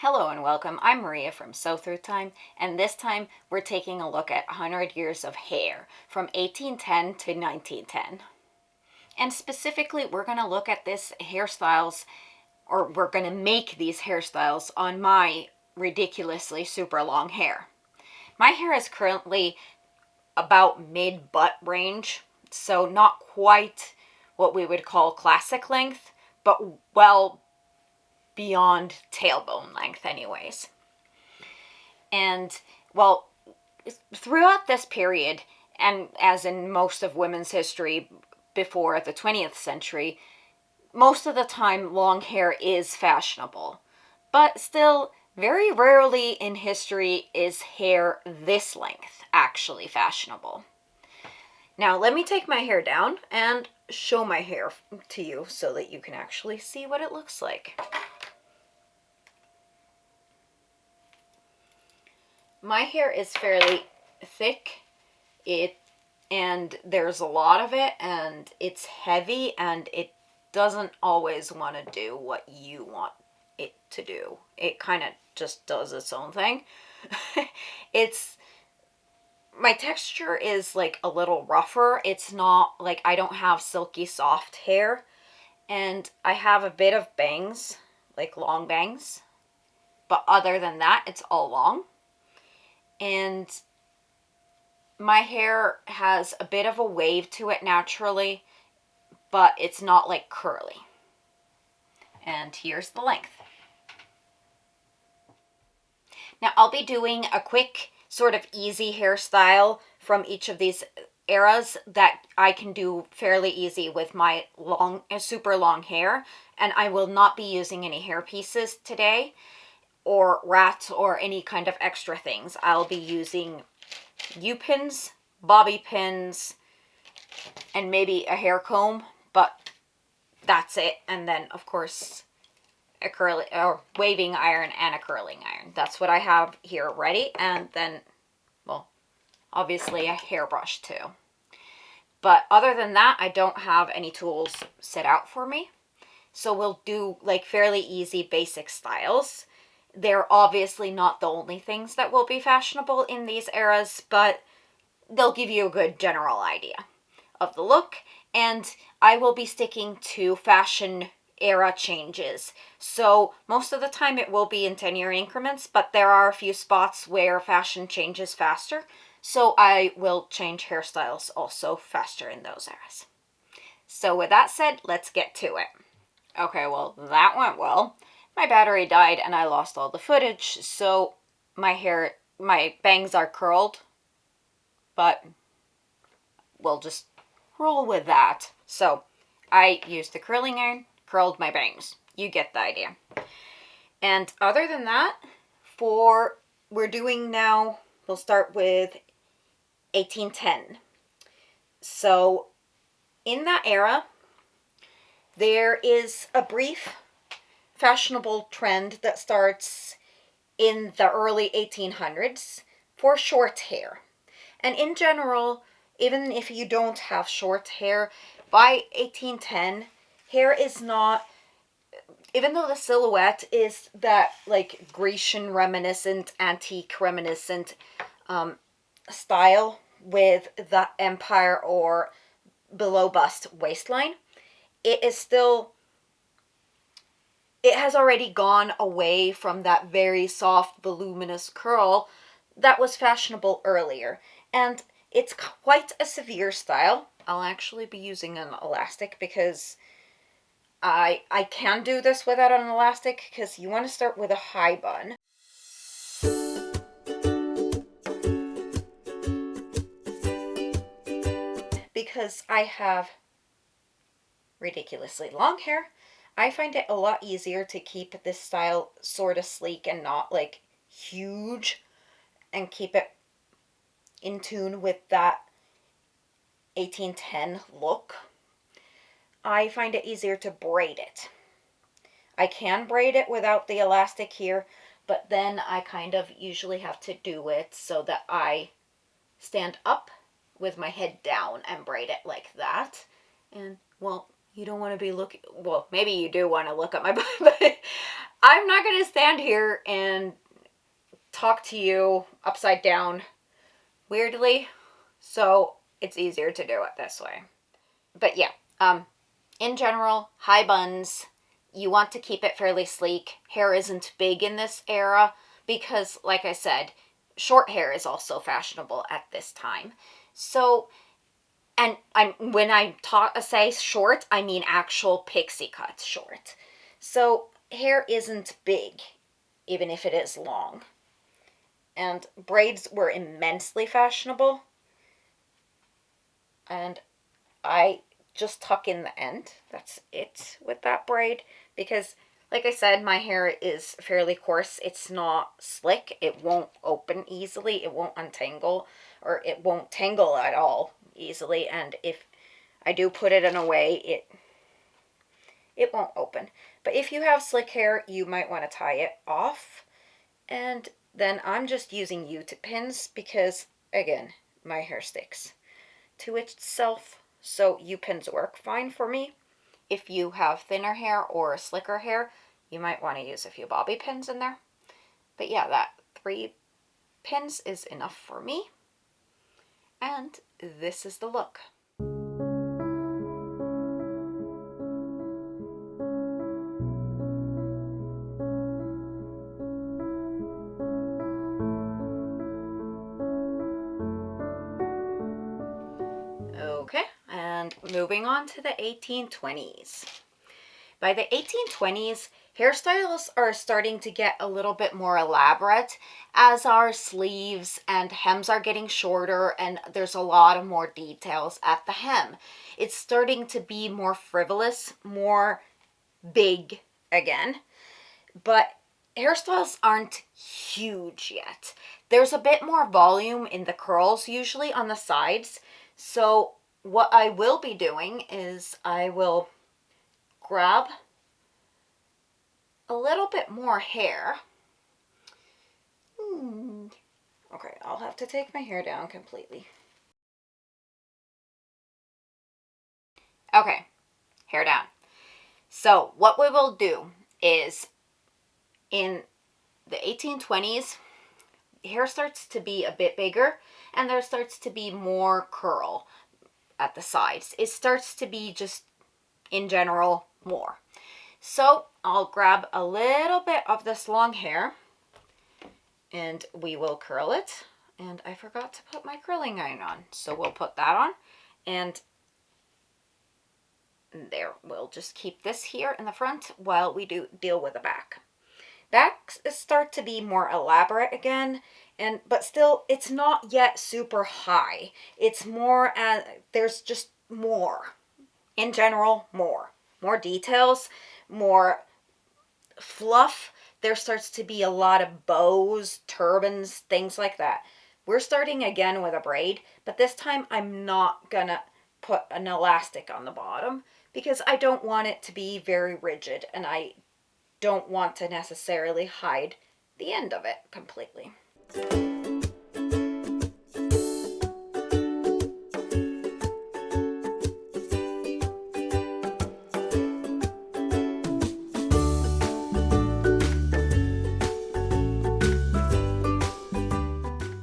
Hello and welcome. I'm Maria from Sew Through Time, and this time we're taking a look at 100 years of hair from 1810 to 1910. And specifically, we're going to look at this hairstyles, or we're going to make these hairstyles on my ridiculously super long hair. My hair is currently about mid-butt range, so not quite what we would call classic length, but well beyond tailbone length anyways. And well, throughout this period, and as in most of women's history before the 20th century, most of the time long hair is fashionable. But still, very rarely in history is hair this length actually fashionable. Now let me take my hair down and show my hair to you so that you can actually see what it looks like. My hair is fairly thick, and there's a lot of it, and it's heavy, and it doesn't always want to do what you want it to do. It kind of just does its own thing. My texture is like a little rougher. It's not like I don't have silky soft hair, and I have a bit of bangs, like long bangs, but other than that, it's all long. And my hair has a bit of a wave to it naturally, but it's not like curly. And here's the length. Now I'll be doing a quick sort of easy hairstyle from each of these eras that I can do fairly easy with my super long hair, and I will not be using any hair pieces today or rats or any kind of extra things. I'll be using U-pins, bobby pins, and maybe a hair comb, but that's it. And then of course a curling or waving iron and a curling iron. That's what I have here ready. And then, well, obviously a hairbrush too. But other than that, I don't have any tools set out for me. So we'll do like fairly easy basic styles. They're obviously not the only things that will be fashionable in these eras, but they'll give you a good general idea of the look. And I will be sticking to fashion era changes. So most of the time it will be in 10-year increments, but there are a few spots where fashion changes faster. So I will change hairstyles also faster in those eras. So with that said, let's get to it. Okay, well, that went well. My battery died and I lost all the footage, so my bangs are curled, but we'll just roll with that. So I used the curling iron, curled my bangs. You get the idea. And other than that, we're doing now, we'll start with 1810. So in that era, there is a brief fashionable trend that starts in the early 1800s for short hair. And in general, even if you don't have short hair, by 1810, hair is not, even though the silhouette is that like Grecian reminiscent, antique reminiscent style with the empire or below bust waistline, it has already gone away from that very soft, voluminous curl that was fashionable earlier. And it's quite a severe style. I'll actually be using an elastic because I can do this without an elastic because you want to start with a high bun. Because I have ridiculously long hair, I find it a lot easier to keep this style sort of sleek and not like huge, and keep it in tune with that 1810 look. I find it easier to braid it. I can braid it without the elastic here, but then I kind of usually have to do it so that I stand up with my head down and braid it like that. And well, you don't want to be looking, well, maybe you do want to look at my butt, but I'm not going to stand here and talk to you upside down weirdly, so it's easier to do it this way. But yeah, in general, high buns, you want to keep it fairly sleek. Hair isn't big in this era because, like I said, short hair is also fashionable at this time. So, and when I say short, I mean actual pixie cut short. So hair isn't big, even if it is long. And braids were immensely fashionable. And I just tuck in the end. That's it with that braid. Because, like I said, my hair is fairly coarse. It's not slick. It won't open easily. It won't untangle. Or it won't tangle at all easily. And if I do put it in a way, it won't open. But if you have slick hair, you might want to tie it off. And then I'm just using U-tip pins because, again, my hair sticks to itself. So U-pins work fine for me. If you have thinner hair or slicker hair, you might want to use a few bobby pins in there. But yeah, that 3 pins is enough for me. And this is the look. Okay, and moving on to the 1820s. By the 1820s, hairstyles are starting to get a little bit more elaborate as our sleeves and hems are getting shorter and there's a lot of more details at the hem. It's starting to be more frivolous, more big again, but hairstyles aren't huge yet. There's a bit more volume in the curls usually on the sides, so what I will be doing is I will grab a little bit more hair. Okay, I'll have to take my hair down completely. Okay, hair down. So what we will do is in the 1820s, hair starts to be a bit bigger and there starts to be more curl at the sides. It starts to be just in general more. So I'll grab a little bit of this long hair and we will curl it. And I forgot to put my curling iron on, so we'll put that on. And there, we'll just keep this here in the front while we deal with the back. Backs start to be more elaborate again, but still it's not yet super high. It's more there's just more. In general, more details, more fluff. There starts to be a lot of bows, turbans, things like that. We're starting again with a braid, but this time I'm not gonna put an elastic on the bottom because I don't want it to be very rigid and I don't want to necessarily hide the end of it completely.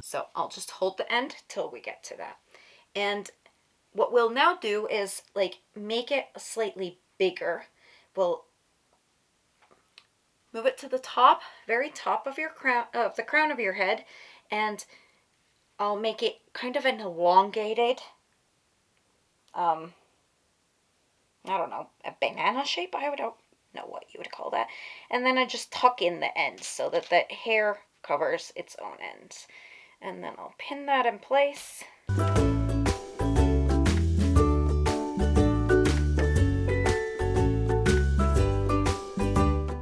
So I'll just hold the end till we get to that. And what we'll now do is like make it slightly bigger. We'll move it to the top, very top of your crown, the crown of your head, and I'll make it kind of an elongated, I don't know, a banana shape. I don't know what you would call that. And then I just tuck in the ends so that the hair covers its own ends. And then I'll pin that in place.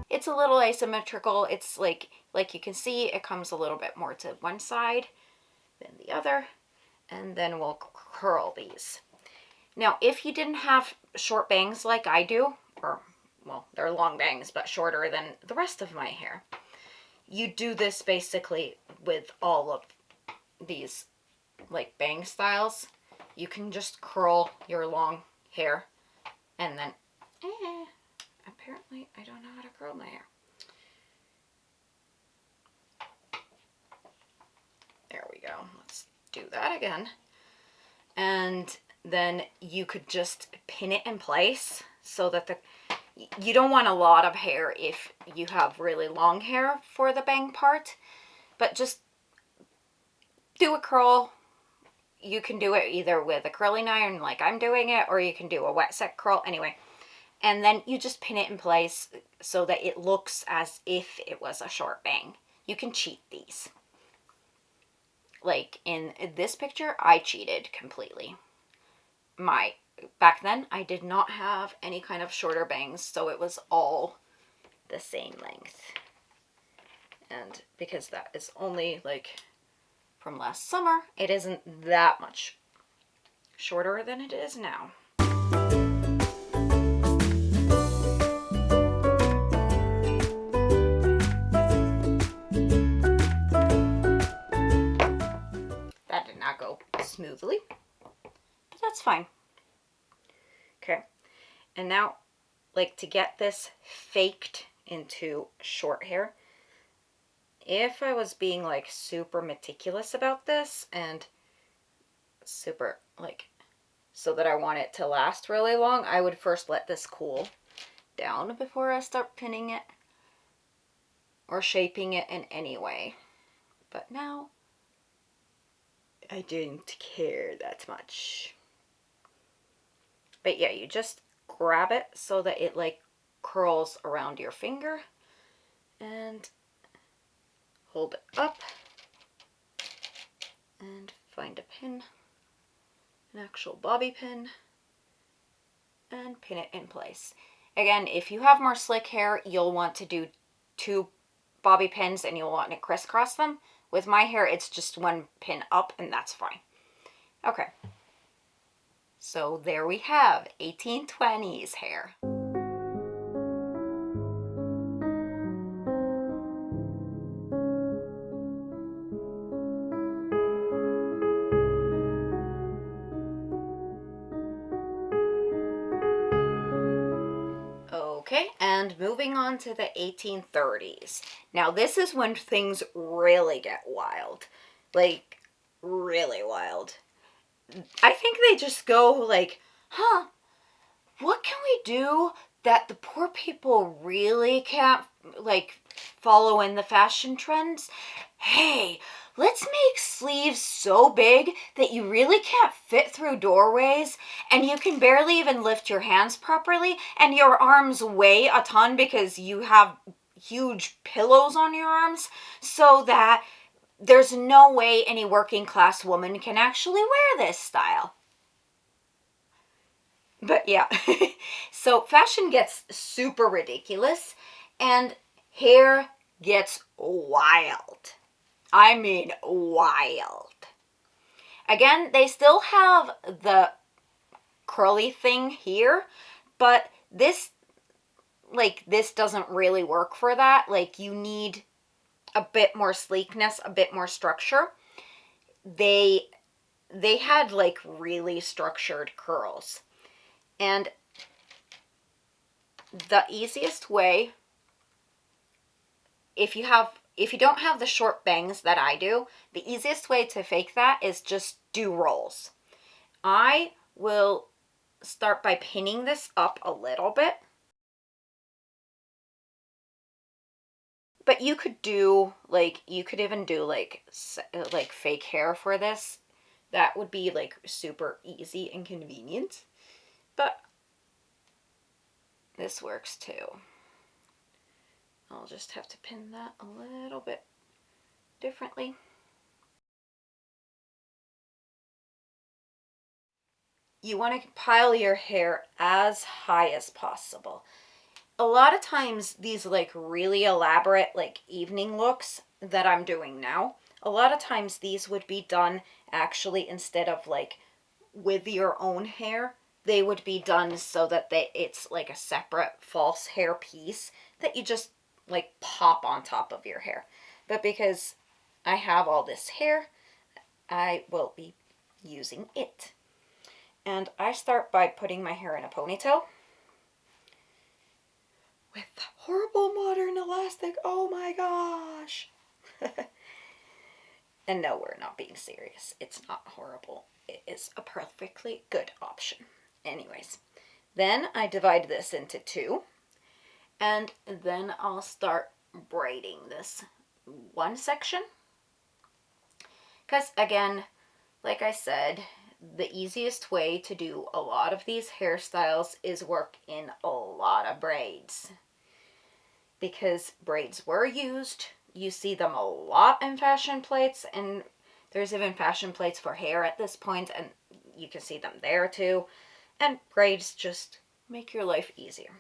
It's a little asymmetrical. It's like you can see, it comes a little bit more to one side than the other. And then we'll curl these. Now, if you didn't have short bangs like I do, or, well, they're long bangs, but shorter than the rest of my hair, you do this basically with all of these, like, bang styles. You can just curl your long hair, and then, apparently I don't know how to curl my hair. do that again. And then you could just pin it in place so that you don't want a lot of hair if you have really long hair for the bang part, but just do a curl. You can do it either with a curling iron like I'm doing it, or you can do a wet set curl anyway. And then you just pin it in place so that it looks as if it was a short bang. You can cheat these. Like in this picture, I cheated completely. Back then, I did not have any kind of shorter bangs, so it was all the same length. And because that is only like from last summer, it isn't that much shorter than it is now. That did not go smoothly, but that's fine. Okay, and now, like, to get this faked into short hair, if I was being like super meticulous about this and super like so that I want it to last really long, I would first let this cool down before I start pinning it or shaping it in any way. But now I didn't care that much. But yeah, you just grab it so that it like curls around your finger and hold it up and find a pin, an actual bobby pin, and pin it in place. Again, if you have more slick hair, you'll want to do 2 bobby pins and you'll want to crisscross them. With my hair, it's just 1 pin up, and that's fine. Okay. So there we have 1820s hair. Okay, and moving on to the 1830s. Now this is when things really get wild. Like, really wild. I think they just go like, what can we do that the poor people really can't, like, follow in the fashion trends? Hey, let's make sleeves so big that you really can't fit through doorways, and you can barely even lift your hands properly, and your arms weigh a ton because you have huge pillows on your arms, so that there's no way any working class woman can actually wear this style. But yeah, so fashion gets super ridiculous and hair gets wild. I mean wild. Again, they still have the curly thing here, but this doesn't really work for that. Like, you need a bit more sleekness, a bit more structure. They had like really structured curls. And the easiest way, if you don't have the short bangs that I do, the easiest way to fake that is just do rolls. I will start by pinning this up a little bit. But you could do, like, you could even do like fake hair for this. That would be like super easy and convenient. But this works too. I'll just have to pin that a little bit differently. You want to pile your hair as high as possible. A lot of times these like really elaborate like evening looks that I'm doing now, a lot of times these would be done actually instead of like with your own hair. They would be done so that it's like a separate false hair piece that you just like pop on top of your hair. But because I have all this hair, I will be using it. And I start by putting my hair in a ponytail with horrible modern elastic. Oh my gosh. And no, we're not being serious. It's not horrible. It is a perfectly good option. Anyways, then I divide this into two, and then I'll start braiding this one section. Because again, like I said, the easiest way to do a lot of these hairstyles is work in a lot of braids. Because braids were used, you see them a lot in fashion plates, and there's even fashion plates for hair at this point, and you can see them there too. And braids just make your life easier.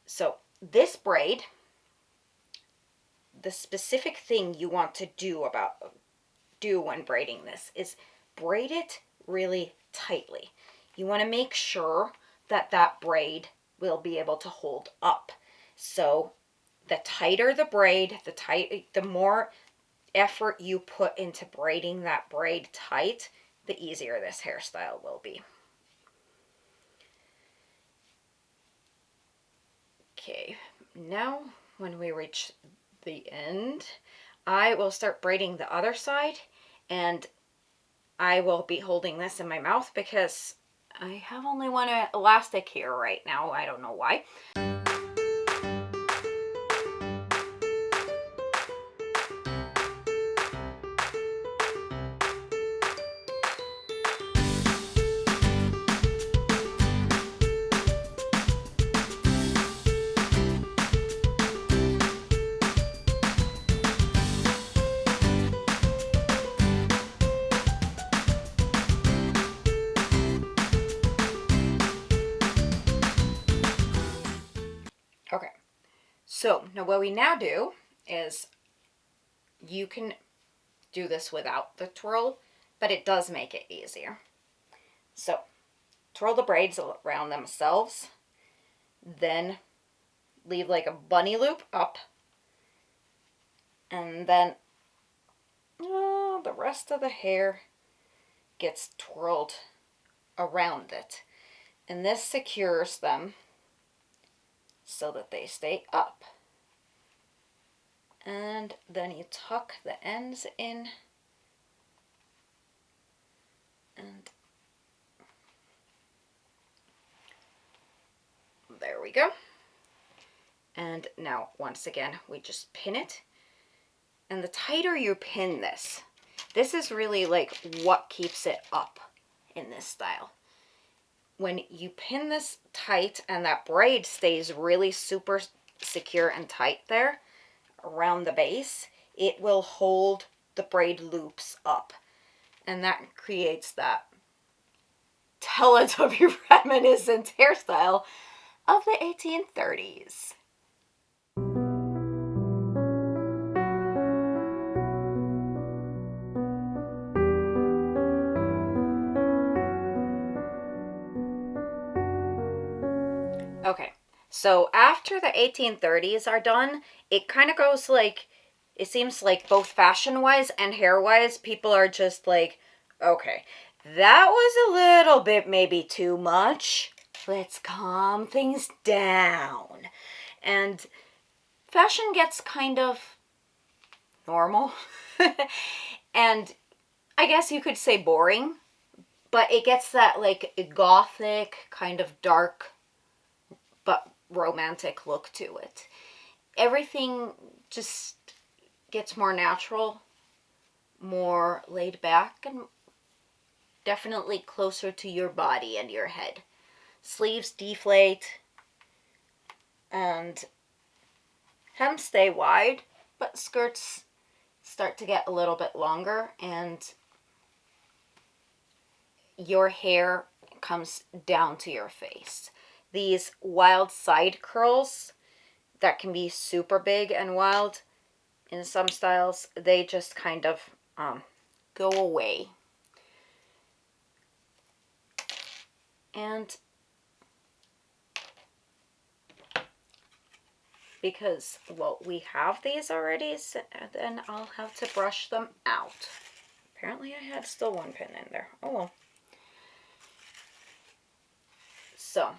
So this braid, the specific thing you want to do when braiding this is braid it really tightly. You want to make sure that that braid will be able to hold up. So the tighter the braid, the more effort you put into braiding that braid tight, the easier this hairstyle will be. Okay, now when we reach the end, I will start braiding the other side, and I will be holding this in my mouth because I have only one elastic here right now. I don't know why. Okay, so now what we now do is, you can do this without the twirl, but it does make it easier. So twirl the braids around themselves, then leave like a bunny loop up, and then the rest of the hair gets twirled around it, and this secures them so that they stay up. And then you tuck the ends in, and there we go. And now once again we just pin it, and the tighter you pin this is really like what keeps it up in this style. When you pin this tight and that braid stays really super secure and tight there around the base, it will hold the braid loops up, and that creates that Teletubby reminiscent hairstyle of the 1830s. Okay, so after the 1830s are done, it kind of goes like, it seems like both fashion-wise and hair-wise, people are just like, okay, that was a little bit maybe too much. Let's calm things down. And fashion gets kind of normal. And I guess you could say boring, but it gets that like gothic, kind of dark, but romantic look to it. Everything just gets more natural, more laid back, and definitely closer to your body and your head. Sleeves deflate, and hems stay wide, but skirts start to get a little bit longer, and your hair comes down to your face. These wild side curls that can be super big and wild in some styles, they just kind of go away. And because, well, we have these already, so then I'll have to brush them out. Apparently I had still one pin in there. Oh well. So,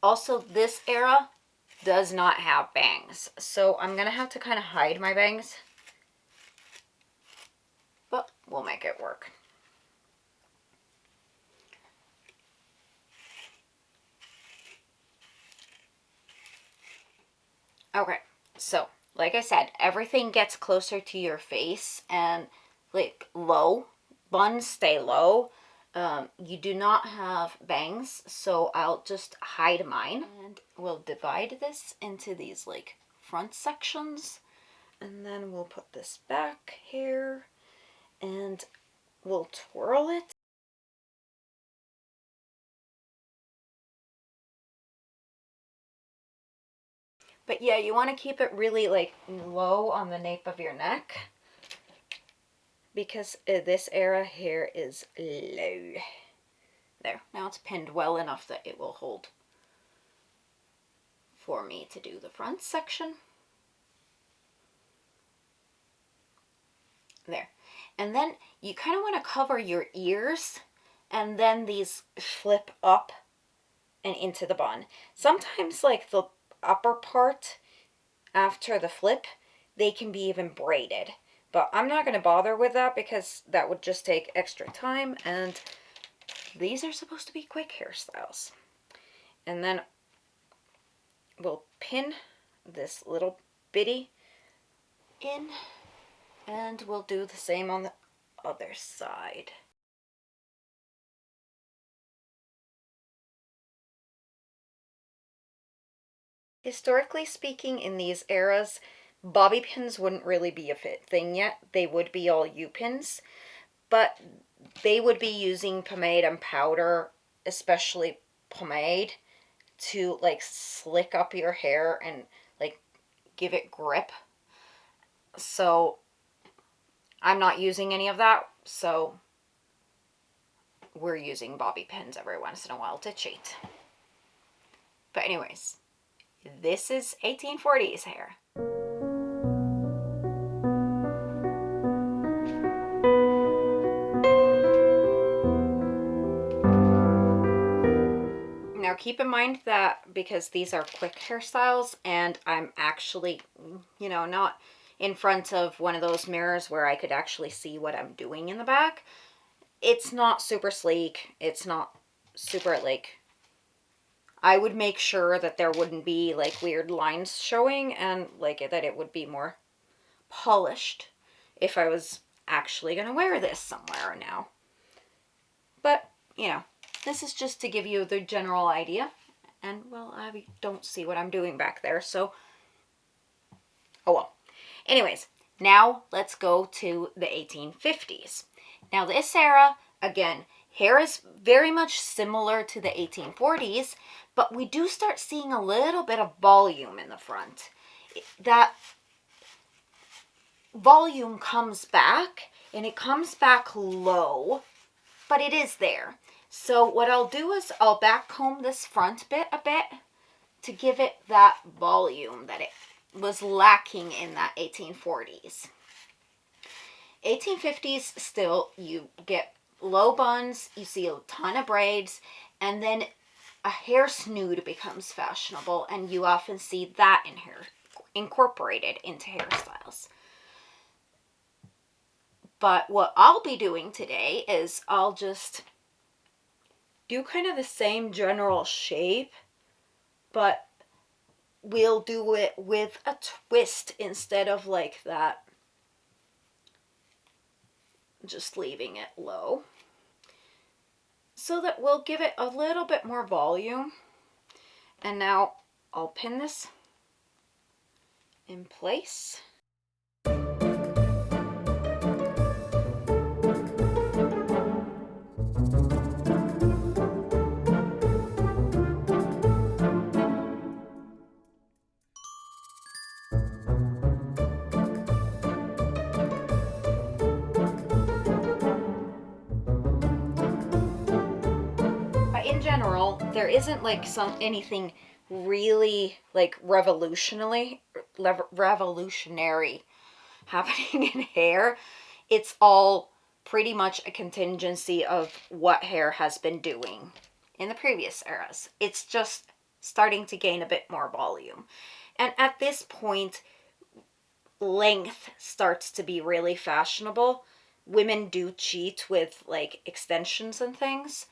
also this era does not have bangs, so I'm gonna have to kind of hide my bangs we'll make it work. Okay, so like I said, everything gets closer to your face, and like low, buns stay low. You do not have bangs, so I'll just hide mine. And we'll divide this into these like front sections, and then we'll put this back here, and we'll twirl it. But yeah, you want to keep it really like low on the nape of your neck, because this era hair is low. There, now it's pinned well enough that it will hold for me to do the front section. There. And then you kind of want to cover your ears, and then these flip up and into the bun. Sometimes like the upper part after the flip, they can be even braided. But I'm not going to bother with that because that would just take extra time, and these are supposed to be quick hairstyles. And then we'll pin this little bitty in, and we'll do the same on the other side. Historically speaking, in these eras, bobby pins wouldn't really be a thing yet. They would be all U-pins, but they would be using pomade and powder, especially pomade, to like slick up your hair and like give it grip. So I'm not using any of that, so we're using bobby pins every once in a while to cheat. But anyways, this is 1840s hair. Now keep in mind that because these are quick hairstyles and I'm actually, you know, not in front of one of those mirrors where I could actually see what I'm doing in the back, it's not super sleek. It's not super like, I would make sure that there wouldn't be like weird lines showing, and like that it would be more polished if I was actually going to wear this somewhere now. But, you know, this is just to give you the general idea. And, well, I don't see what I'm doing back there, so, oh well. Anyways, now let's go to the 1850s. Now this era, again, hair is very much similar to the 1840s, but we do start seeing a little bit of volume in the front. That volume comes back, and it comes back low, but it is there. So what I'll do is I'll back comb this front bit a bit to give it that volume that it was lacking in that 1840s. 1850s, still, you get low buns, you see a ton of braids, and then a hair snood becomes fashionable, and you often see that in hair incorporated into hairstyles. But what I'll be doing today is I'll just do kind of the same general shape, but we'll do it with a twist instead of like that, just leaving it low, so that we'll give it a little bit more volume. And now I'll pin this in place. In general, there isn't like anything really like revolutionary happening in hair. It's all pretty much a contingency of what hair has been doing in the previous eras. It's just starting to gain a bit more volume. And at this point, length starts to be really fashionable. women do cheat with like extensions and things,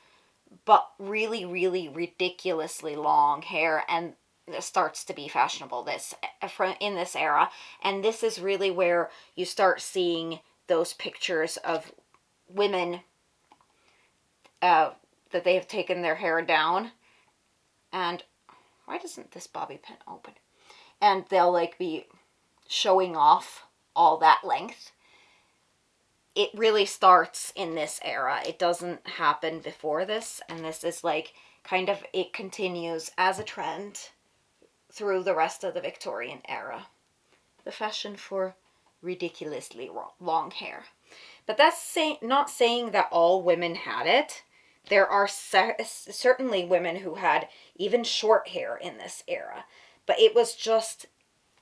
but really, really ridiculously long hair, and it starts to be fashionable in this era. And this is really where you start seeing those pictures of women that they have taken their hair down. And why doesn't this bobby pin open? And they'll like be showing off all that length. It really starts in this era. It doesn't happen before this, and this is like kind of, it continues as a trend through the rest of the Victorian era. The fashion for ridiculously long hair. But that's not saying that all women had it. There are certainly women who had even short hair in this era, but it was just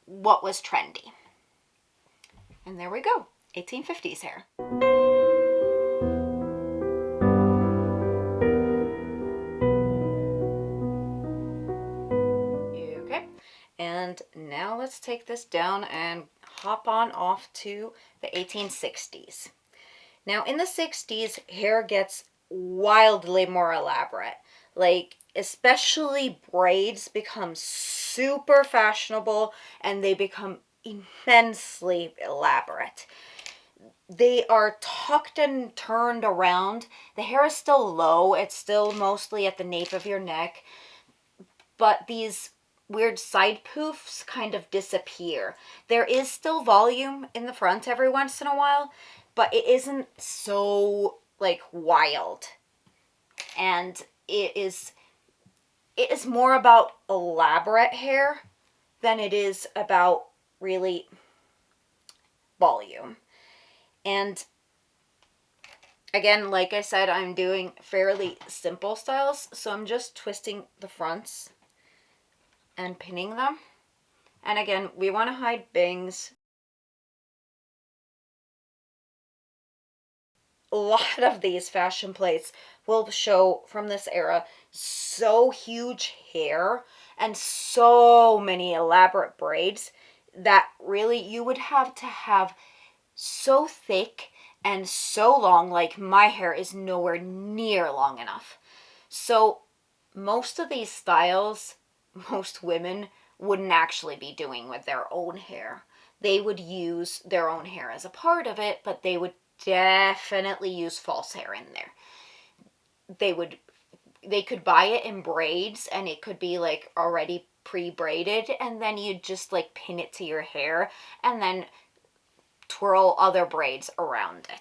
what was trendy. And there we go, 1850s hair. Okay, and now let's take this down and hop on off to the 1860s. Now in the 60s, hair gets wildly more elaborate. Like, especially braids become super fashionable, and they become immensely elaborate. They are tucked and turned around. The hair is still low. It's still mostly at the nape of your neck. But these weird side poofs kind of disappear. There is still volume in the front every once in a while, but it isn't so like wild. And it is more about elaborate hair than it is about really volume. And again, like I said, I'm doing fairly simple styles, so I'm just twisting the fronts and pinning them. And again, we want to hide bangs. A lot of these fashion plates will show from this era so huge hair and so many elaborate braids that really you would have to have so thick and so long. Like, my hair is nowhere near long enough. So most of these styles, most women wouldn't actually be doing with their own hair. They would use their own hair as a part of it, but they would definitely use false hair in there. They could buy it in braids, and it could be like already pre-braided, and then you'd just like pin it to your hair and then twirl other braids around it.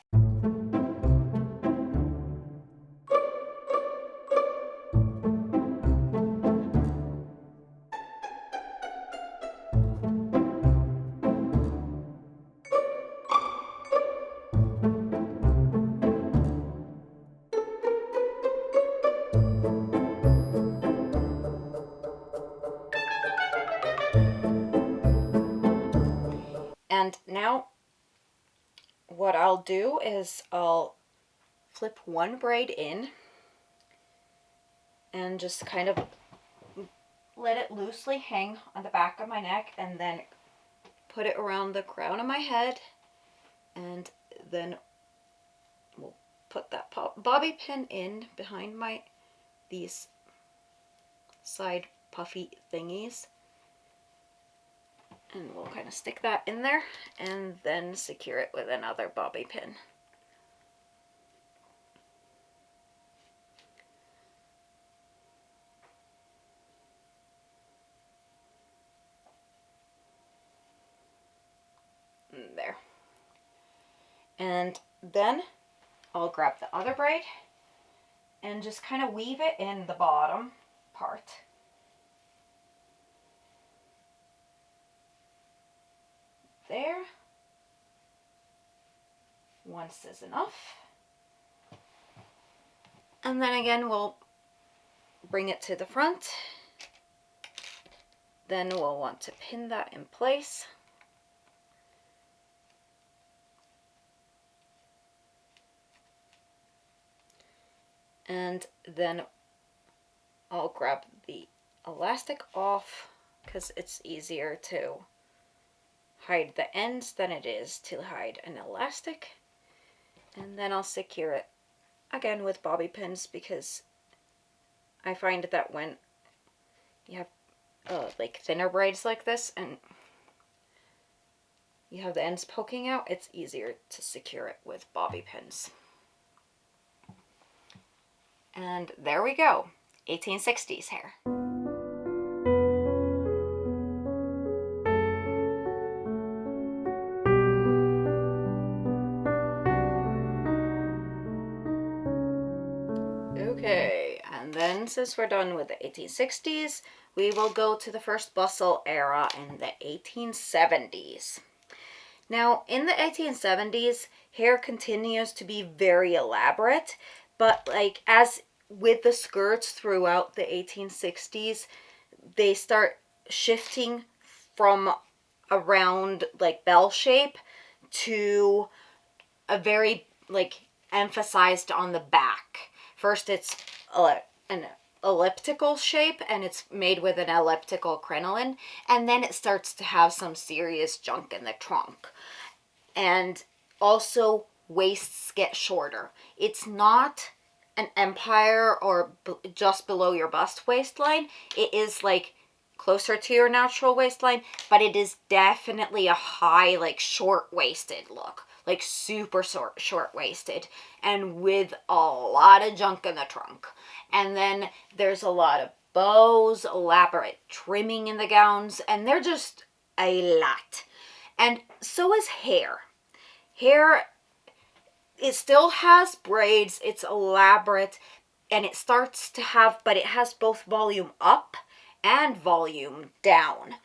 And now what I'll do is I'll flip one braid in and just kind of let it loosely hang on the back of my neck, and then put it around the crown of my head, and then we'll put that bobby pin in behind these side puffy thingies, and we'll kind of stick that in there and then secure it with another bobby pin. There. And then I'll grab the other braid and just kind of weave it in the bottom part. There. Once is enough. And then again, we'll bring it to the front. Then we'll want to pin that in place. And then I'll grab the elastic off, because it's easier to hide the ends than it is to hide an elastic. And then I'll secure it again with bobby pins, because I find that when you have like thinner braids like this and you have the ends poking out, it's easier to secure it with bobby pins. And there we go, 1860s hair. Okay, and then since we're done with the 1860s, we will go to the first bustle era in the 1870s. Now, in the 1870s, hair continues to be very elaborate, but like as with the skirts throughout the 1860s, they start shifting from around like bell shape to a very like emphasized on the back. First it's an elliptical shape, and it's made with an elliptical crinoline, and then it starts to have some serious junk in the trunk. And also waists get shorter. It's not an empire or just below your bust waistline. It is like closer to your natural waistline, but it is definitely a high, like short-waisted look, like super short-waisted, and with a lot of junk in the trunk. And then there's a lot of bows, elaborate trimming in the gowns, and they're just a lot. And so is hair. Hair, it still has braids, it's elaborate, and it starts to have, but it has both volume up and volume down.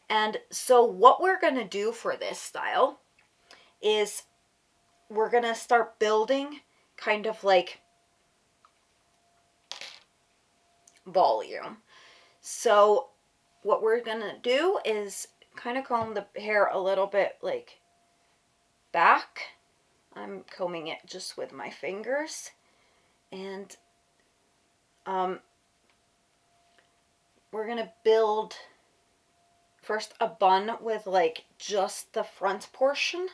And so what we're going to do for this style is we're going to start building kind of like volume. So what we're going to do is kind of comb the hair a little bit like back. I'm combing it just with my fingers, and we're gonna build first a bun with like just the front portion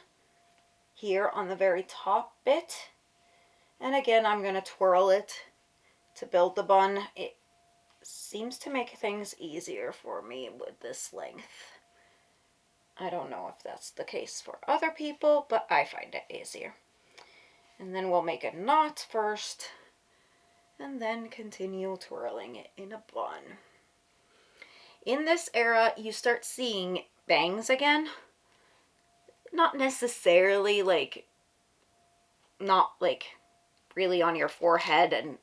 here on the very top bit, and again I'm gonna twirl it to build the bun. It seems to make things easier for me with this length. I don't know if that's the case for other people, but I find it easier. And then we'll make a knot first, and then continue twirling it in a bun. In this era, you start seeing bangs again. Not necessarily like, not like really on your forehead and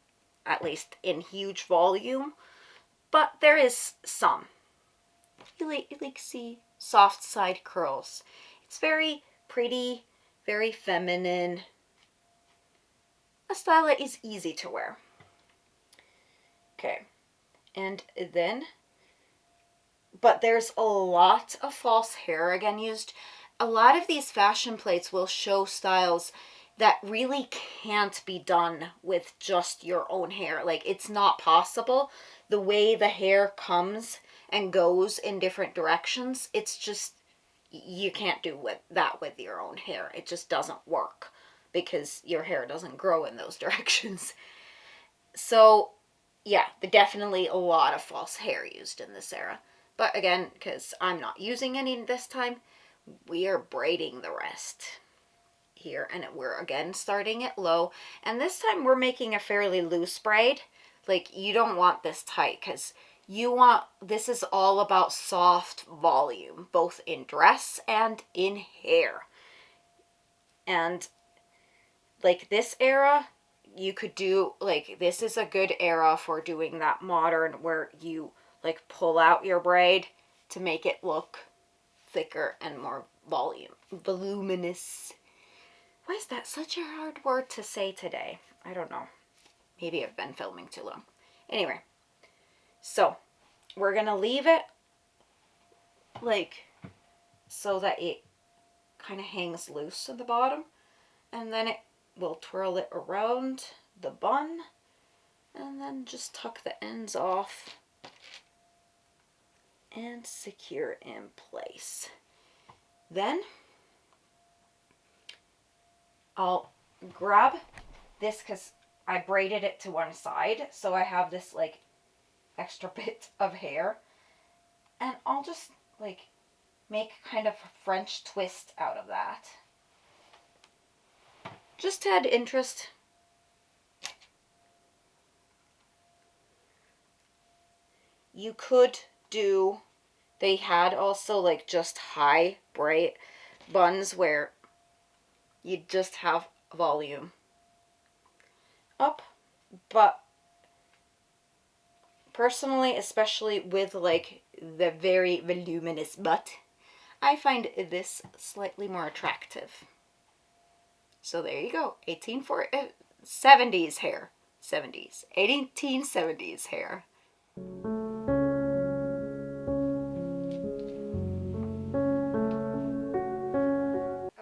at least in huge volume, but there is some. You like see soft side curls. It's very pretty, very feminine. A style that is easy to wear. Okay, and then, but there's a lot of false hair again used. A lot of these fashion plates will show styles that really can't be done with just your own hair. Like, it's not possible. The way the hair comes and goes in different directions, it's just, you can't do that with your own hair. It just doesn't work because your hair doesn't grow in those directions. So yeah, definitely a lot of false hair used in this era. But again, because I'm not using any this time, we are braiding the rest here. And we're again starting it low. And this time we're making a fairly loose braid. Like, you don't want this tight, because this is all about soft volume, both in dress and in hair. And like this era, you could do, like, this is a good era for doing that modern where you like pull out your braid to make it look thicker and more voluminous. Why is that such a hard word to say today? I don't know. Maybe I've been filming too long. Anyway, so we're gonna leave it like so that it kind of hangs loose at the bottom, and then we'll twirl it around the bun, and then just tuck the ends off and secure in place. Then I'll grab this because I braided it to one side, so I have this like extra bit of hair, and I'll just like make kind of a French twist out of that. Just to add interest. You could do, they had also like just high braid buns where you just have volume up, but personally, especially with like the very voluminous butt, I find this slightly more attractive. So there you go, 1870s hair, 1870s hair.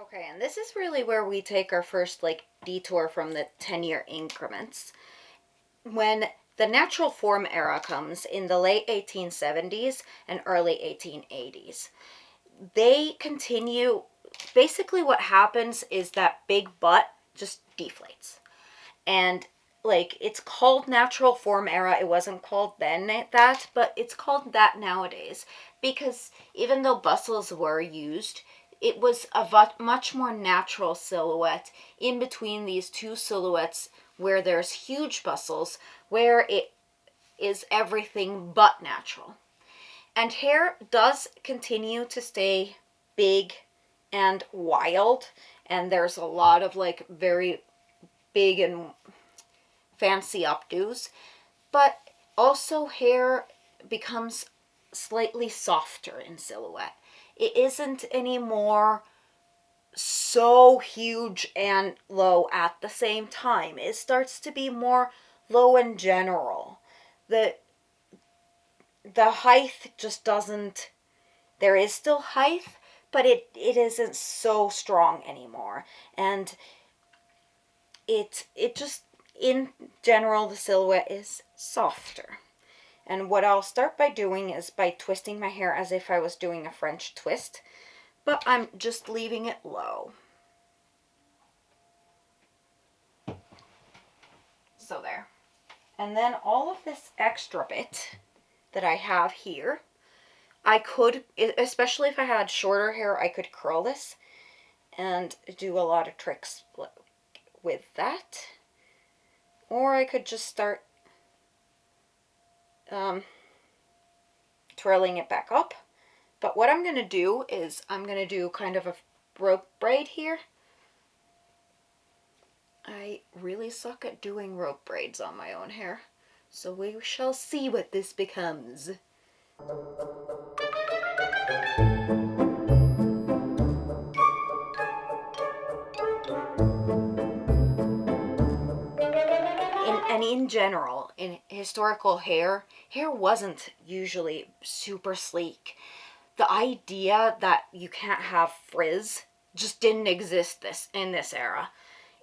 Okay, and this is really where we take our first like detour from the 10-year increments. When the natural form era comes in the late 1870s and early 1880s, they continue. Basically what happens is that big butt just deflates. And like, it's called natural form era. It wasn't called then that, but it's called that nowadays because even though bustles were used, it was a much more natural silhouette in between these two silhouettes where there's huge bustles, where it is everything but natural. And hair does continue to stay big and wild, and there's a lot of like very big and fancy updos, but also hair becomes slightly softer in silhouette. It isn't anymore so huge and low at the same time. It starts to be more low and general. The height just doesn't, there is still height, but it isn't so strong anymore. And it just, in general, the silhouette is softer. And what I'll start by doing is by twisting my hair as if I was doing a French twist, but I'm just leaving it low. So there. And then all of this extra bit that I have here, I could, especially if I had shorter hair, I could curl this and do a lot of tricks with that. Or I could just start twirling it back up. But what I'm going to do is I'm going to do kind of a rope braid here. I really suck at doing rope braids on my own hair, so we shall see what this becomes. In general, in historical hair wasn't usually super sleek. The idea that you can't have frizz just didn't exist in this era.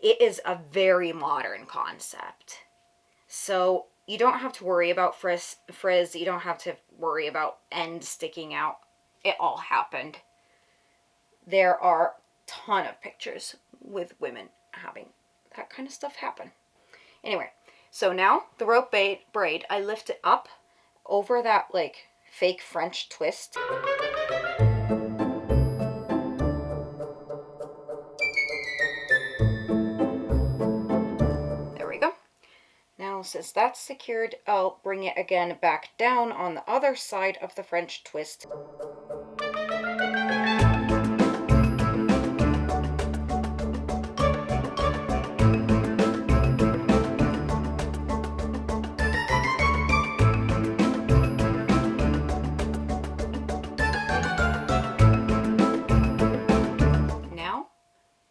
It is a very modern concept. So you don't have to worry about frizz. You don't have to worry about ends sticking out. It all happened. There are a ton of pictures with women having that kind of stuff happen. Anyway, so now the rope braid, I lift it up over that like fake French twist. There we go. Now since that's secured, I'll bring it again back down on the other side of the French twist.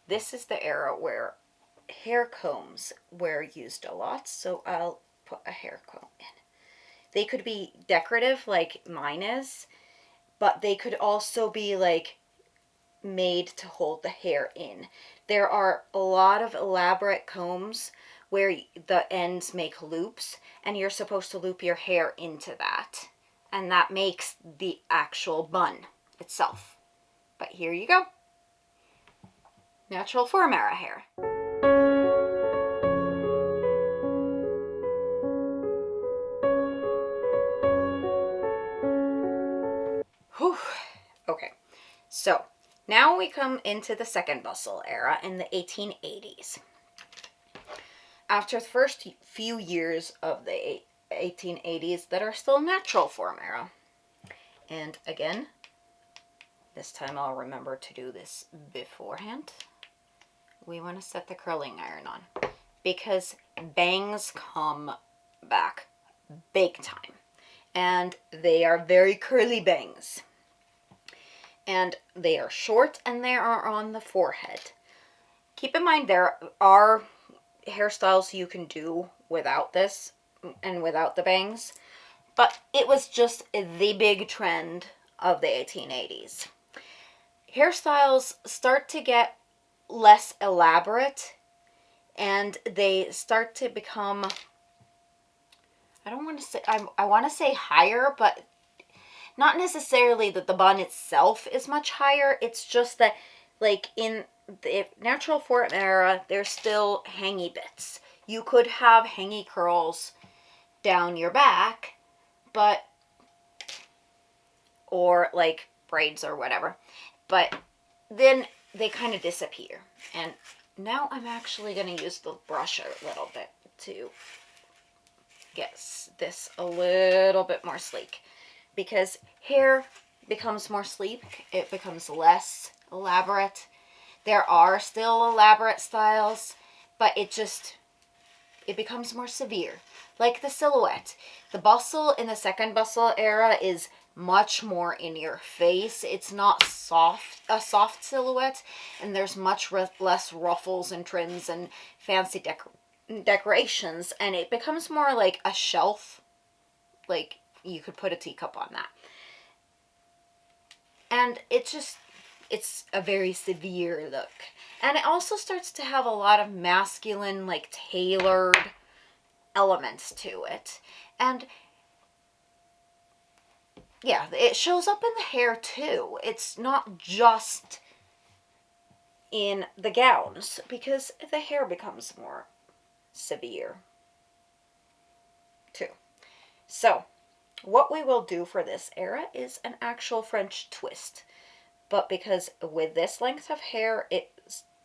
This is the era where hair combs were used a lot, so I'll put a hair comb in. They could be decorative like mine is, but they could also be like made to hold the hair in. There are a lot of elaborate combs where the ends make loops, and you're supposed to loop your hair into that, and that makes the actual bun itself. But here you go. Natural form era hair. So now we come into the second bustle era in the 1880s. After the first few years of the 1880s that are still natural form era. And again, this time I'll remember to do this beforehand. We want to set the curling iron on because bangs come back big time. And they are very curly bangs. And they are short and they are on the forehead. Keep in mind there are hairstyles you can do without this and without the bangs, but it was just the big trend of the 1880s. Hairstyles start to get less elaborate and they start to become, I don't want to say, I want to say higher, but not necessarily that the bun itself is much higher. It's just that, like, in the natural form era, there's still hangy bits. You could have hangy curls down your back, but, or like braids or whatever, but then they kind of disappear. And now I'm actually going to use the brush a little bit to get this a little bit more sleek, because hair becomes more sleek, it becomes less elaborate. There are still elaborate styles, but it becomes more severe. Like the silhouette. The bustle in the second bustle era is much more in your face. It's not a soft silhouette, and there's much less ruffles and trims and fancy decorations, and it becomes more like a shelf. Like you could put a teacup on that. And it's a very severe look. And it also starts to have a lot of masculine, like tailored elements to it. And yeah, it shows up in the hair too. It's not just in the gowns, because the hair becomes more severe too. So what we will do for this era is an actual French twist. But because with this length of hair, it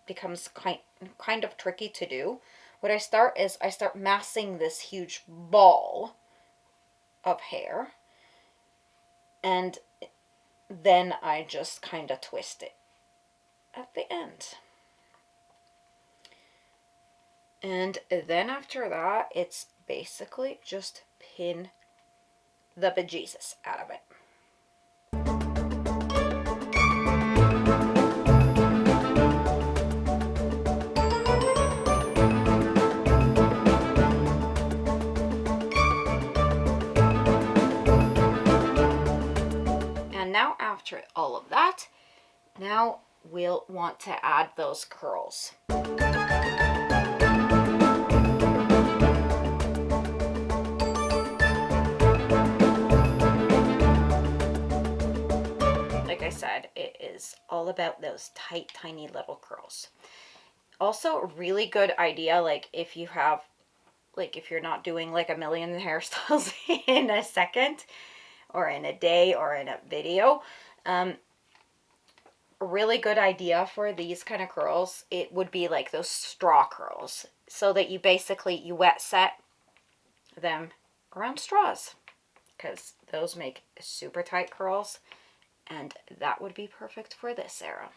becomes kind of tricky to do. What I start massing this huge ball of hair. And then I just kind of twist it at the end. And then after that, it's basically just pin the bejesus out of it. And now after all of that, now we'll want to add those curls. Like I said, it is all about those tight, tiny little curls. Also, a really good idea, like if you have, like if you're not doing like a million hairstyles in a second, or in a day, or in a video, a really good idea for these kind of curls, it would be like those straw curls, so that you wet set them around straws, because those make super tight curls, and that would be perfect for this era.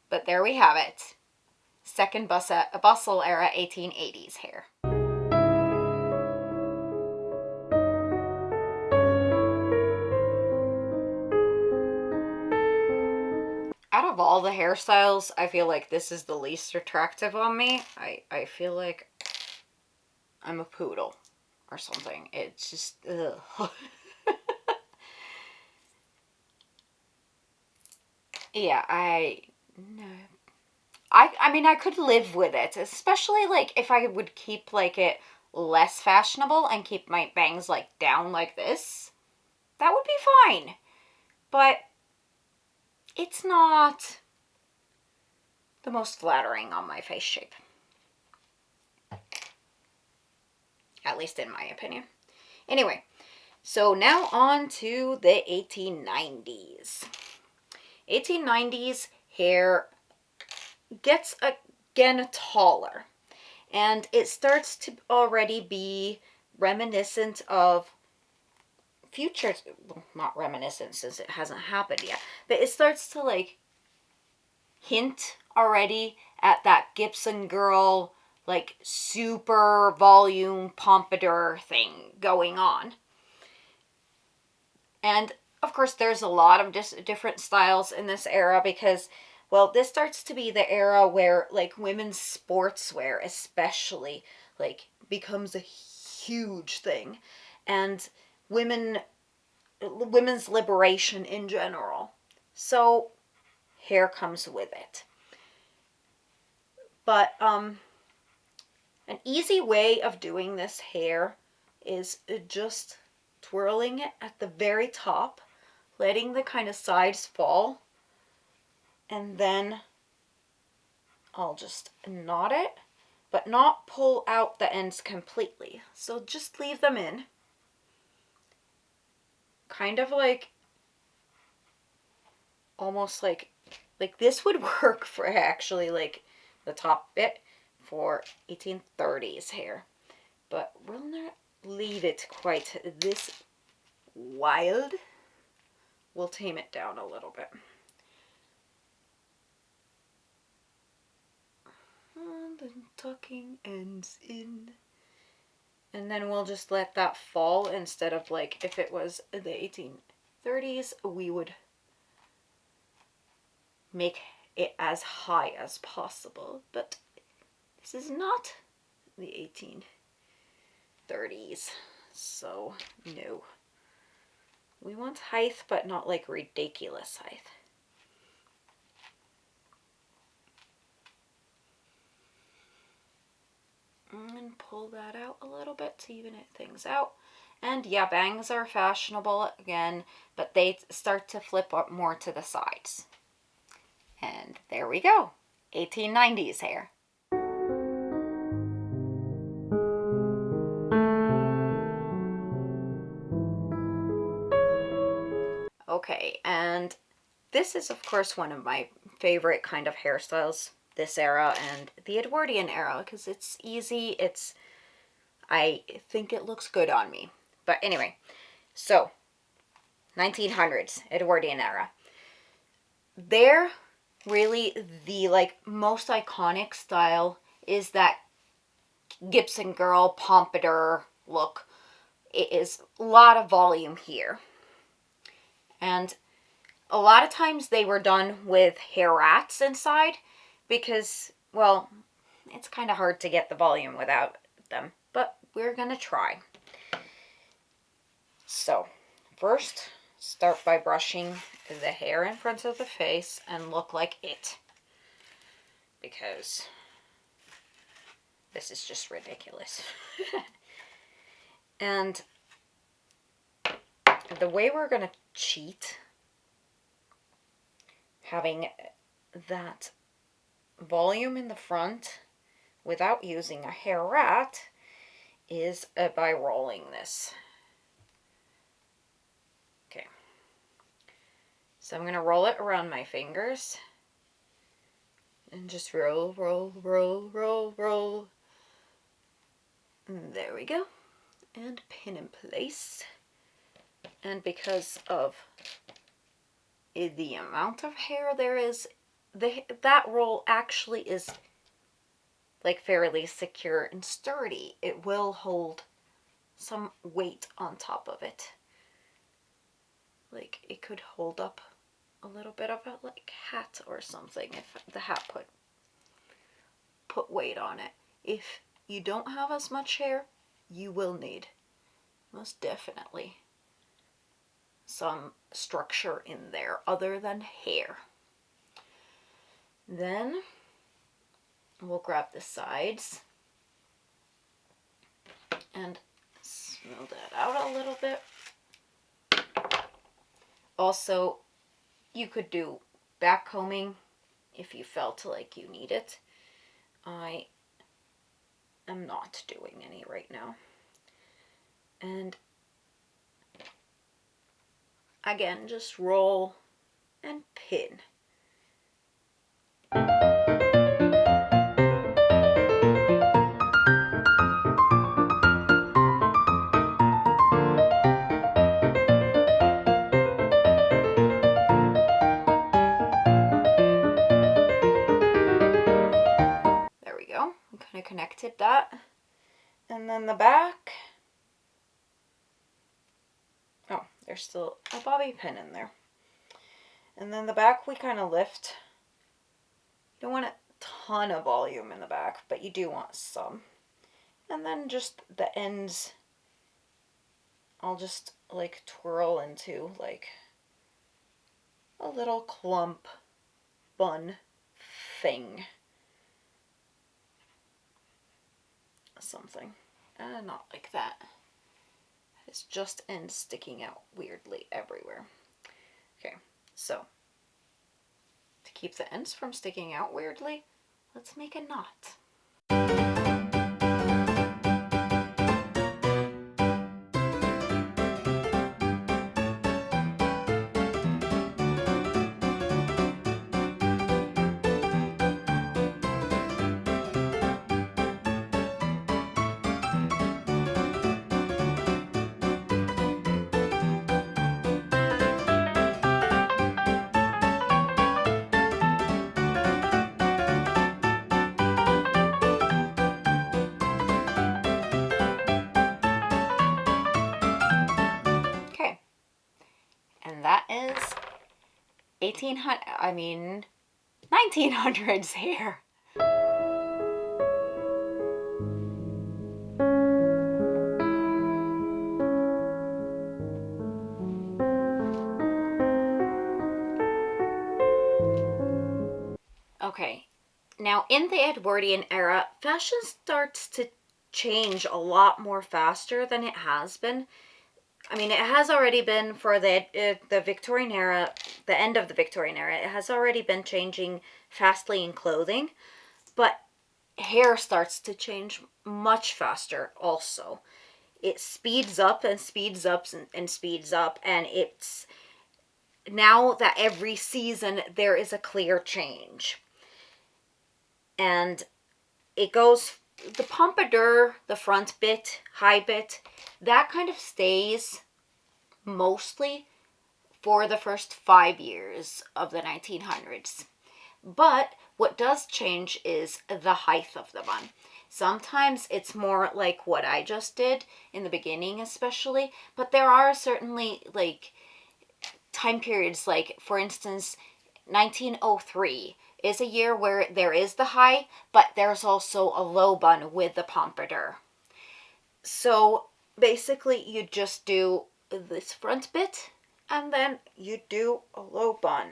But there we have it. Second bustle era 1880s hair. Out of all the hairstyles, I feel like this is the least attractive on me. I feel like I'm a poodle or something. It's just, ugh. Yeah, no. I mean, I could live with it, especially like if I would keep like it less fashionable and keep my bangs like down like this. That would be fine. But it's not the most flattering on my face shape. At least in my opinion. Anyway, so now on to the 1890s. 1890s hair gets again taller, and it starts to already be reminiscent of future, well, not reminiscent since it hasn't happened yet, but it starts to like hint already at that Gibson girl, like super volume pompadour thing going on. And of course, there's a lot of different styles in this era because, well, this starts to be the era where like women's sportswear, especially, like becomes a huge thing, and women's liberation in general. So hair comes with it. But an easy way of doing this hair is just twirling it at the very top, letting the kind of sides fall, and then I'll just knot it, but not pull out the ends completely. So just leave them in. Kind of like, almost like this would work for actually like the top bit for 1830s hair. But we'll not leave it quite this wild. We'll tame it down a little bit. And then tucking ends in. And then we'll just let that fall instead of like if it was the 1830s, we would make it as high as possible. But this is not the 1830s, so no. We want height, but not like ridiculous height. And pull that out a little bit to even it things out. And yeah, bangs are fashionable again, but they start to flip up more to the sides. And there we go, 1890s hair. Okay, and this is of course one of my favorite kind of hairstyles, this era and the Edwardian era, because it's easy, I think it looks good on me. But anyway, so 1900s, Edwardian era. They're really the like most iconic style is that Gibson girl pompadour look. It is a lot of volume here. And a lot of times they were done with hair rats inside because, well, it's kind of hard to get the volume without them, but we're gonna try. So first, start by brushing the hair in front of the face and look like it, because this is just ridiculous. And the way we're gonna cheat having that volume in the front without using a hair rat is by rolling this. Okay. So I'm going to roll it around my fingers and just roll, roll, roll, roll, roll. And there we go. And pin in place. And because of the amount of hair there is, that roll actually is like fairly secure and sturdy. It will hold some weight on top of it. Like it could hold up a little bit of a like hat or something if the hat put weight on it. If you don't have as much hair, you will need, most definitely, some structure in there other than hair. Then we'll grab the sides and smooth that out a little bit. Also, you could do back combing if you felt like you need it. I am not doing any right now. And again, just roll and pin. There we go. We kind of connected that. And then the back. Oh, there's still a bobby pin in there. And then the back we kind of lift. You don't want a ton of volume in the back, but you do want some. And then just the ends, I'll just like twirl into like a little clump bun thing. Something. Not like that. It's just ends sticking out weirdly everywhere. Okay, so to keep the ends from sticking out weirdly, let's make a knot. Okay, and that is 1900s hair. Okay, now in the Edwardian era, fashion starts to change a lot more faster than it has been. I mean, it has already been for the Victorian era, the end of the Victorian era. It has already been changing fastly in clothing, but hair starts to change much faster also. It speeds up and speeds up and speeds up, and it's now that every season there is a clear change. And it goes, the pompadour, the front bit, high bit, that kind of stays mostly for the first 5 years of the 1900s. But what does change is the height of the bun. Sometimes it's more like what I just did in the beginning especially, but there are certainly like time periods, like for instance 1903 is a year where there is the high, but there's also a low bun with the pompadour. So basically you just do this front bit and then you do a low bun.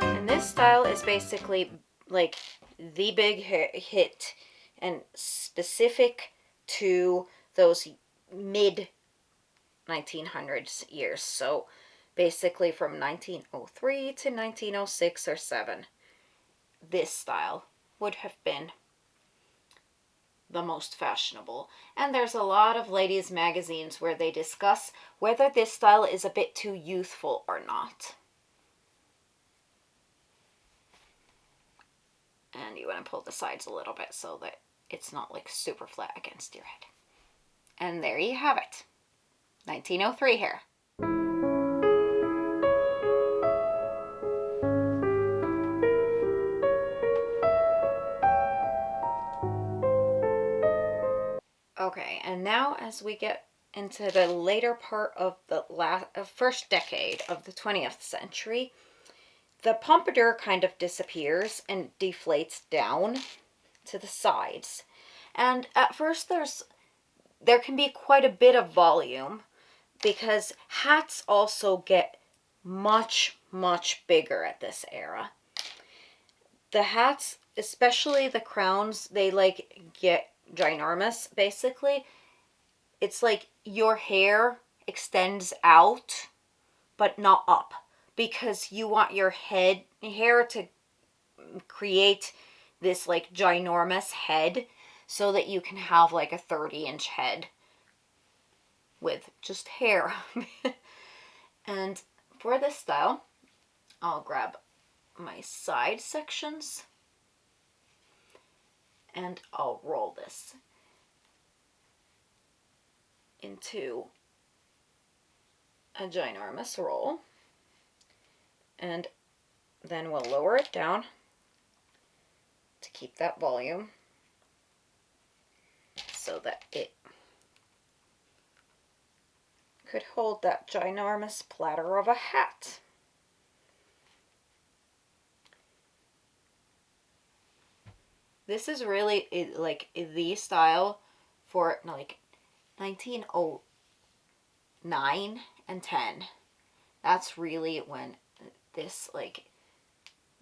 And this style is basically like the big hit and specific to those mid 1900s years. So basically from 1903 to 1906 or 7, this style would have been the most fashionable. And there's a lot of ladies' magazines where they discuss whether this style is a bit too youthful or not. And you want to pull the sides a little bit so that it's not like super flat against your head. And there you have it. 1903 hair. Okay, And now as we get into the later part of the first decade of the 20th century, the pompadour kind of disappears and deflates down to the sides. And at first there can be quite a bit of volume because hats also get much, much bigger at this era. The hats, especially the crowns, they like get ginormous basically. It's like your hair extends out but not up because you want your hair to create this like ginormous head so that you can have like a 30-inch head with just hair. And for this style, I'll grab my side sections and I'll roll this into a ginormous roll, and then we'll lower it down to keep that volume so that it could hold that ginormous platter of a hat. This is really like the style for like 1909 and 10. That's really when this like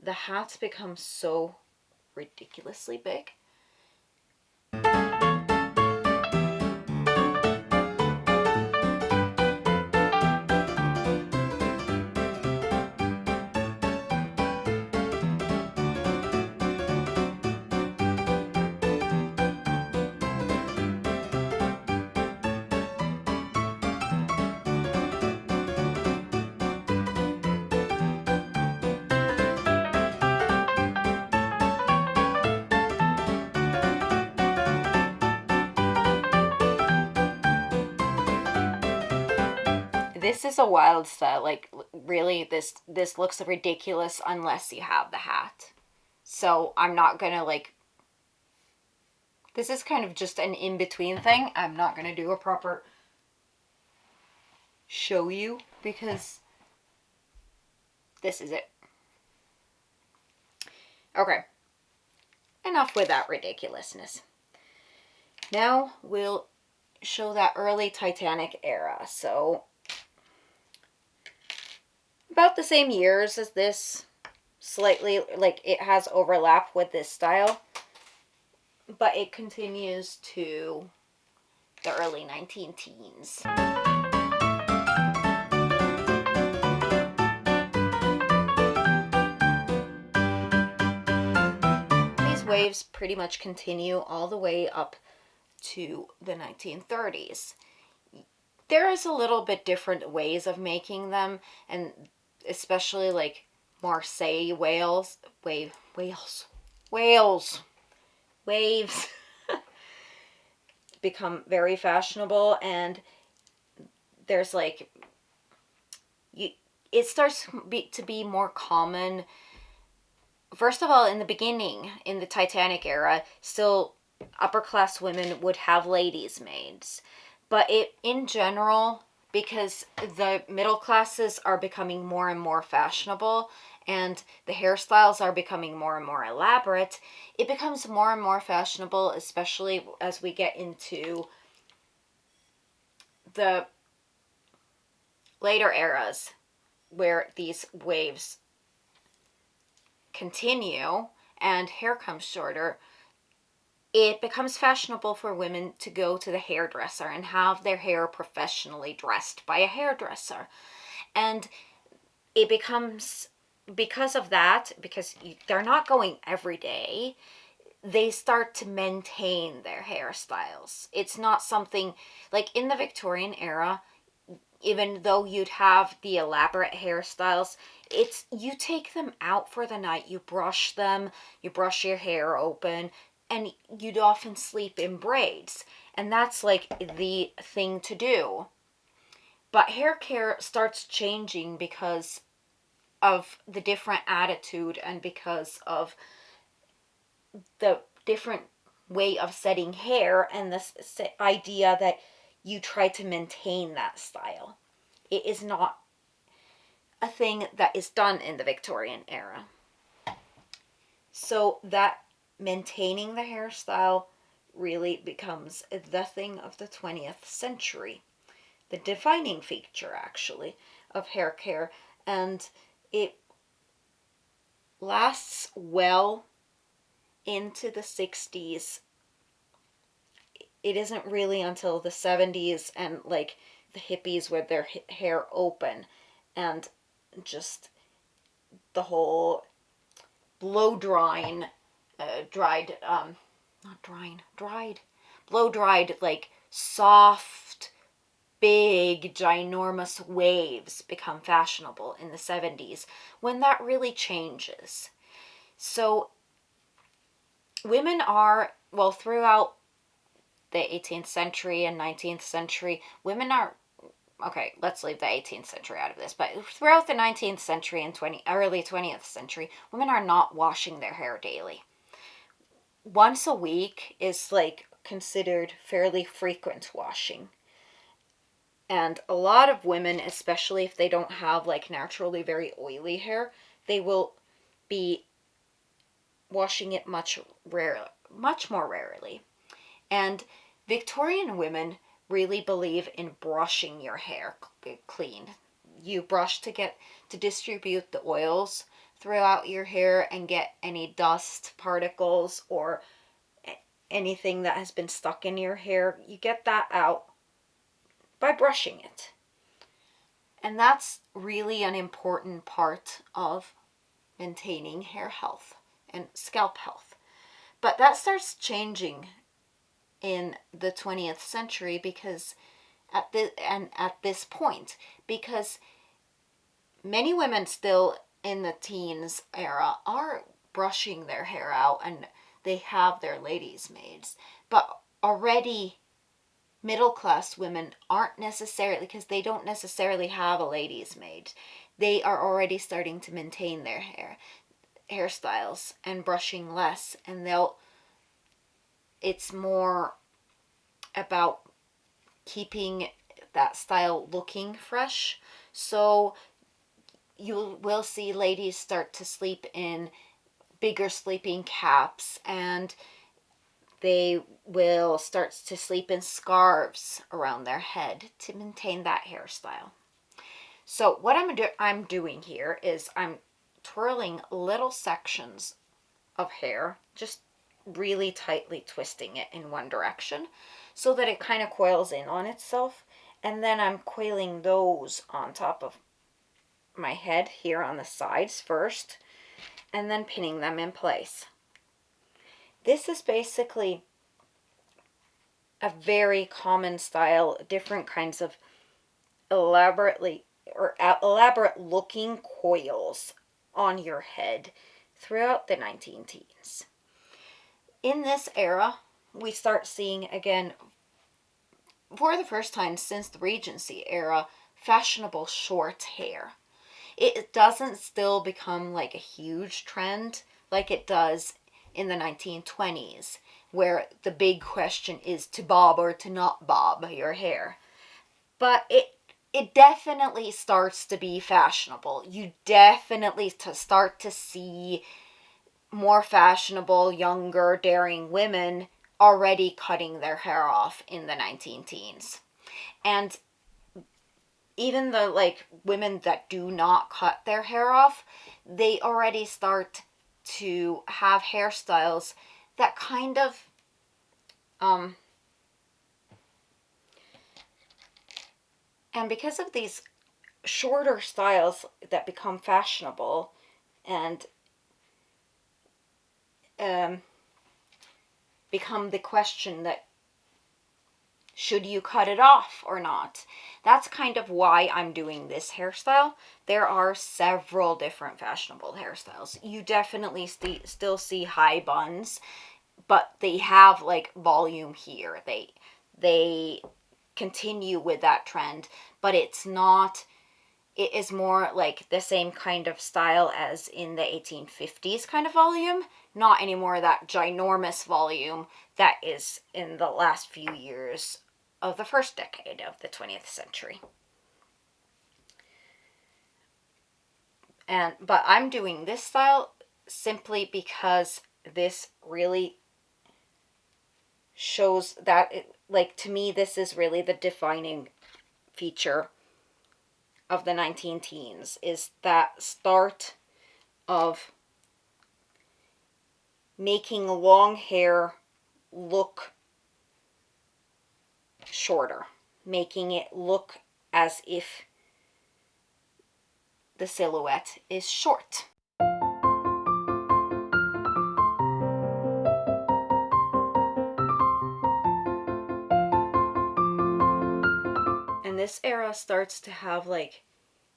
the hats become so ridiculously big. This is a wild style. Like really, this looks ridiculous unless you have the hat. So I'm not gonna like. This is kind of just an in-between thing. I'm not gonna do a proper show you because this is it. Okay. Enough with that ridiculousness. Now we'll show that early Titanic era. So about the same years as this, slightly like it has overlap with this style, but it continues to the early 19-teens. These waves pretty much continue all the way up to the 1930s. There is a little bit different ways of making them, and especially like Marseille waves become very fashionable, and there's like it starts to be more common. First of all, in the beginning, in the Titanic era, still upper class women would have ladies' maids, but in general, because the middle classes are becoming more and more fashionable and the hairstyles are becoming more and more elaborate, it becomes more and more fashionable, especially as we get into the later eras where these waves continue and hair comes shorter. It becomes fashionable for women to go to the hairdresser and have their hair professionally dressed by a hairdresser. And it becomes, because of that, because they're not going every day, they start to maintain their hairstyles. It's not something, like in the Victorian era, even though you'd have the elaborate hairstyles, you take them out for the night, you brush them, you brush your hair open, and you'd often sleep in braids. And that's like the thing to do. But hair care starts changing because of the different attitude and because of the different way of setting hair, and this idea that you try to maintain that style. It is not a thing that is done in the Victorian era. So that maintaining the hairstyle really becomes the thing of the 20th century, the defining feature actually of hair care, and it lasts well into the 60s. It isn't really until the 70s and like the hippies with their hair open and just the whole blow drying, blow dried, like soft, big, ginormous waves become fashionable in the 70s, when that really changes. So women are, well, throughout the 18th century and 19th century, women are, okay, let's leave the 18th century out of this, but throughout the 19th century and early 20th century, women are not washing their hair daily. Once a week is like considered fairly frequent washing. And a lot of women, especially if they don't have like naturally very oily hair, they will be washing it much more rarely. And Victorian women really believe in brushing your hair clean. You brush to distribute the oils throughout your hair and get any dust particles or anything that has been stuck in your hair. You get that out by brushing it. And that's really an important part of maintaining hair health and scalp health. But that starts changing in the 20th century because at this point, because many women still in the teens era are brushing their hair out and they have their ladies' maids, but already middle class women aren't necessarily, because they don't necessarily have a ladies' maid, they are already starting to maintain their hairstyles and brushing less, and it's more about keeping that style looking fresh. So you will see ladies start to sleep in bigger sleeping caps, and they will start to sleep in scarves around their head to maintain that hairstyle. So what I'm doing here is I'm twirling little sections of hair, just really tightly twisting it in one direction so that it kind of coils in on itself, and then I'm coiling those on top of my head here on the sides first, and then pinning them in place. This is basically a very common style, different kinds of elaborate looking coils on your head throughout the 19 teens. In this era, we start seeing again, for the first time since the Regency era, fashionable short hair. It doesn't still become like a huge trend like it does in the 1920s, where the big question is to bob or to not bob your hair. But it definitely starts to be fashionable. You definitely start to see more fashionable, younger, daring women already cutting their hair off in the 19 teens. And even the like women that do not cut their hair off, they already start to have hairstyles that kind of and because of these shorter styles that become fashionable and become the question that should you cut it off or not? That's kind of why I'm doing this hairstyle. There are several different fashionable hairstyles. You definitely still see high buns, but they have like volume here. They continue with that trend, but it's not it is more like the same kind of style as in the 1850s kind of volume, not anymore that ginormous volume that is in the last few years of the first decade of the 20th century. But I'm doing this style simply because this really shows that like, to me, this is really the defining feature of the 19 teens, is that start of making long hair look shorter, making it look as if the silhouette is short. And this era starts to have like,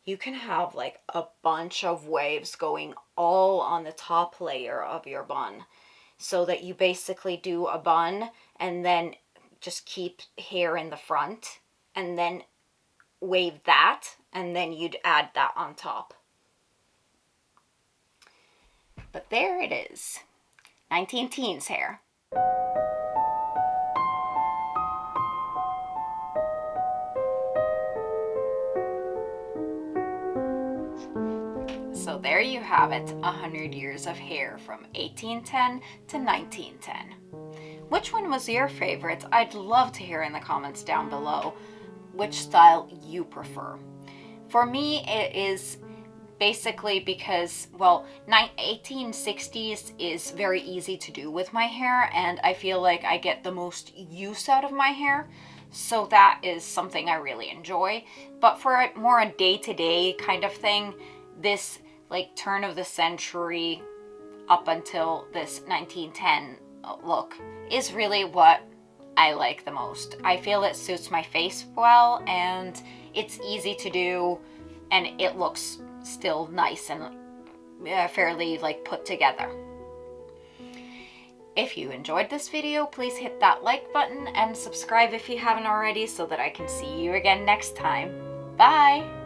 you can have like a bunch of waves going all on the top layer of your bun, so that you basically do a bun and then just keep hair in the front and then wave that, and then you'd add that on top. But there it is, 19 teens hair. So there you have it, 100 years of hair from 1810 to 1910. Which one was your favorite? I'd love to hear in the comments down below which style you prefer. For me, it is basically because, well, 1860s is very easy to do with my hair, and I feel like I get the most use out of my hair. So that is something I really enjoy. But for more a day-to-day kind of thing, this like turn of the century up until this 1910 look is really what I like the most. I feel it suits my face well, and it's easy to do, and it looks still nice and fairly like put together. If you enjoyed this video, please hit that like button and subscribe if you haven't already, so that I can see you again next time. Bye!